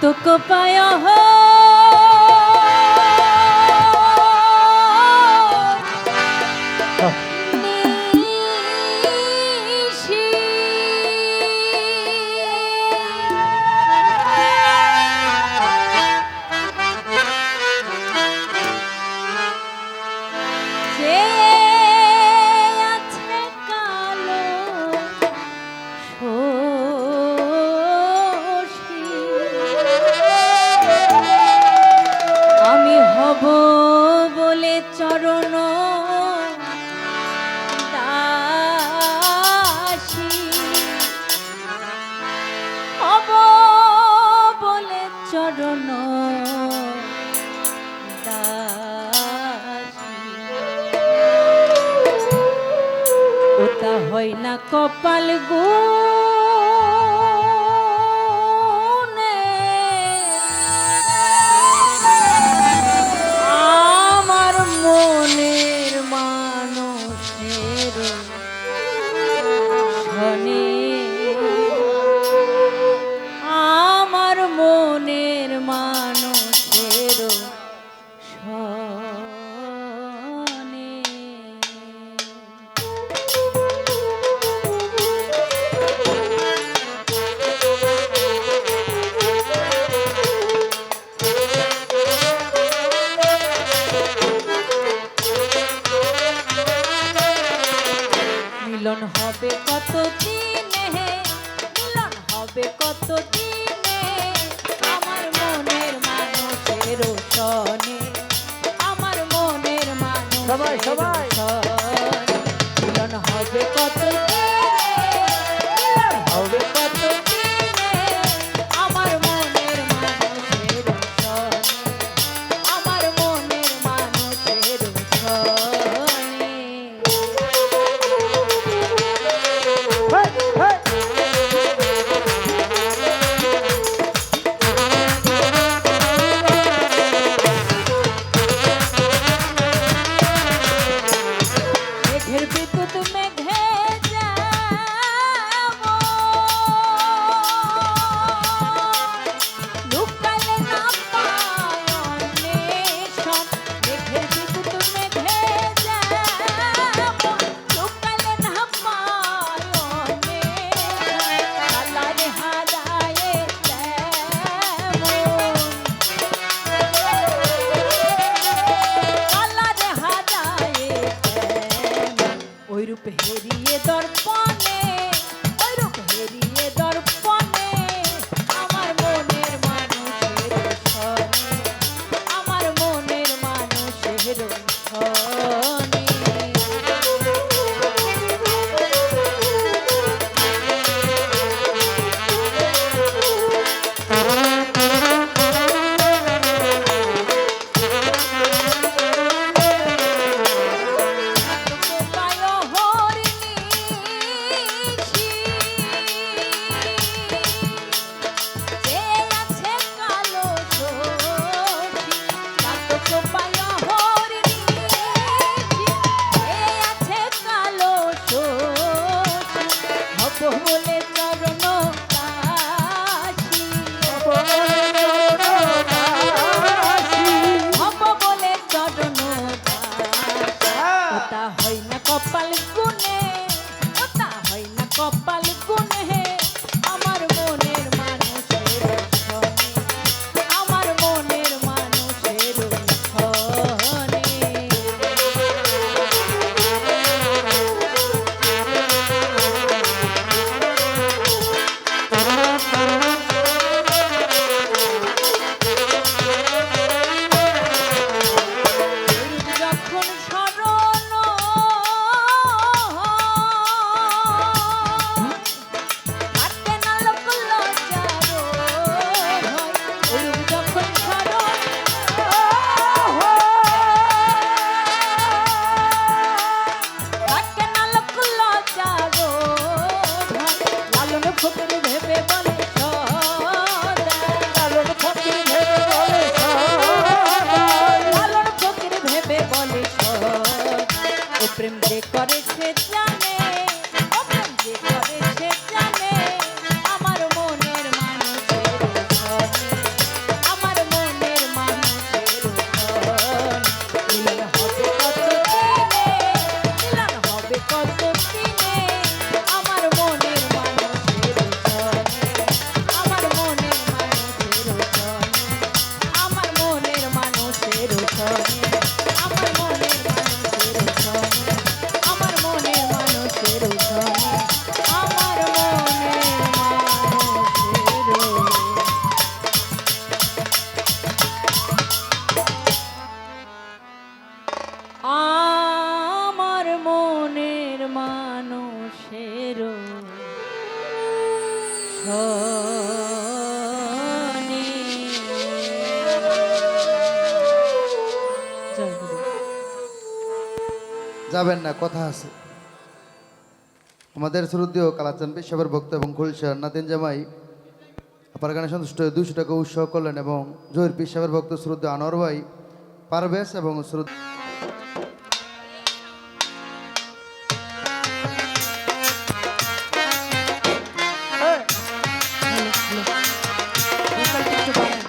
চাতক পায় চরণ দাসী হব বলে চরণ দাসী ওটা হয় না কপাল গো আমার মনের মানুষের শনে মিলন হবে কত দিনে মিলন হবে কত দিনে আমার মনের মানুষের শনে আমার মনের মানুষের শনে মিলন হবে কত দিনে মিলন হবে কত দিনে আমার মনের মানুষের শনে আমার মনের মানুষের শনে রূপ হেরিয়ে দর্পণে ওই রূপ হেরিয়ে দর্পণে আমার মনের মানুষের শনে আমার মনের মানুষের শনে বলে চরণ দাসী হব বলে চরণ দাসী ওটা হয় না কপাল গুনে ওটা হয় না কপাল গুনে আমার মনের মানুষের শনে আমার মনের মানুষের শনে প্রেম যে করে সে জানে ও প্রেম যে করে সে জানে আমার মনের মানুষের শনে ক্ষণে। জয় গুরু। যাবেন না, কথা আছে। আমাদের শ্রদ্ধেয় কালাচান পেশাবের ভক্ত এবং খুলশার নাতিন জামাই আপার গানে সন্তুষ্ট হয়ে 200 টাকা উৎসাহ করলেন এবং জহির পেশাবের ভক্ত শ্রদ্ধেয় আনোয়ার ভাই পারভেজ এবং শ্রদ্ধা হ্যালো, হ্যালো। ভোকালটা একটু বাড়ান।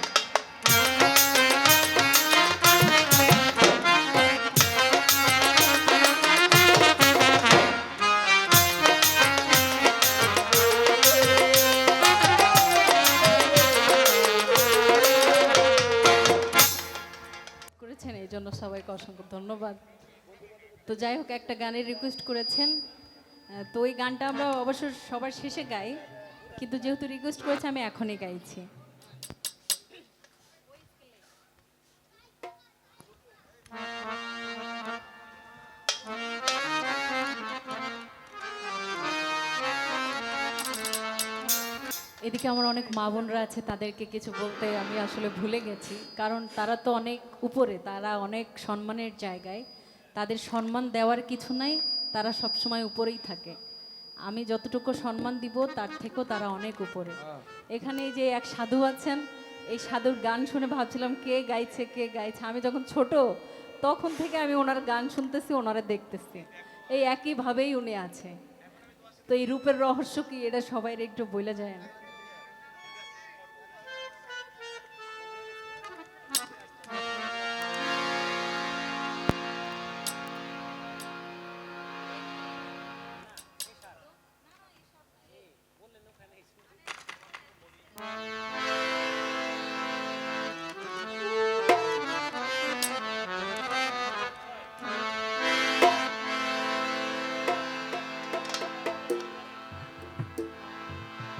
করেছেন এই জন্য সবাইকে অসংখ্য ধন্যবাদ। তো যাই হোক, একটা গানের রিকোয়েস্ট করেছেন, তো ওই গানটা আমরা অবশ্য সবার শেষে গাই, কিন্তু যেহেতু রিকোয়েস্ট করেছে আমি এখনই গাইছি। এদিকে আমার অনেক মা বোনরা আছে, তাদেরকে কিছু বলতে আমি আসলে ভুলে গেছি, কারণ তারা তো অনেক উপরে, তারা অনেক সম্মানের জায়গায়, তাদের সম্মান দেওয়ার কিছু নাই, তারা সবসময় উপরেই থাকে। আমি যতটুকু সম্মান দিব তার থেকেও তারা অনেক উপরে। এখানে এই যে এক সাধু আছেন, এই সাধুর গান শুনে ভাবছিলাম কে গাইছে কে গাইছে। আমি যখন ছোট তখন থেকে আমি ওনার গান শুনতেছি, ওনারা দেখতেছি, এই একইভাবেই উনি আছে। তো এই রূপের রহস্য কি, এটা সবাই একটু বলে যায় না।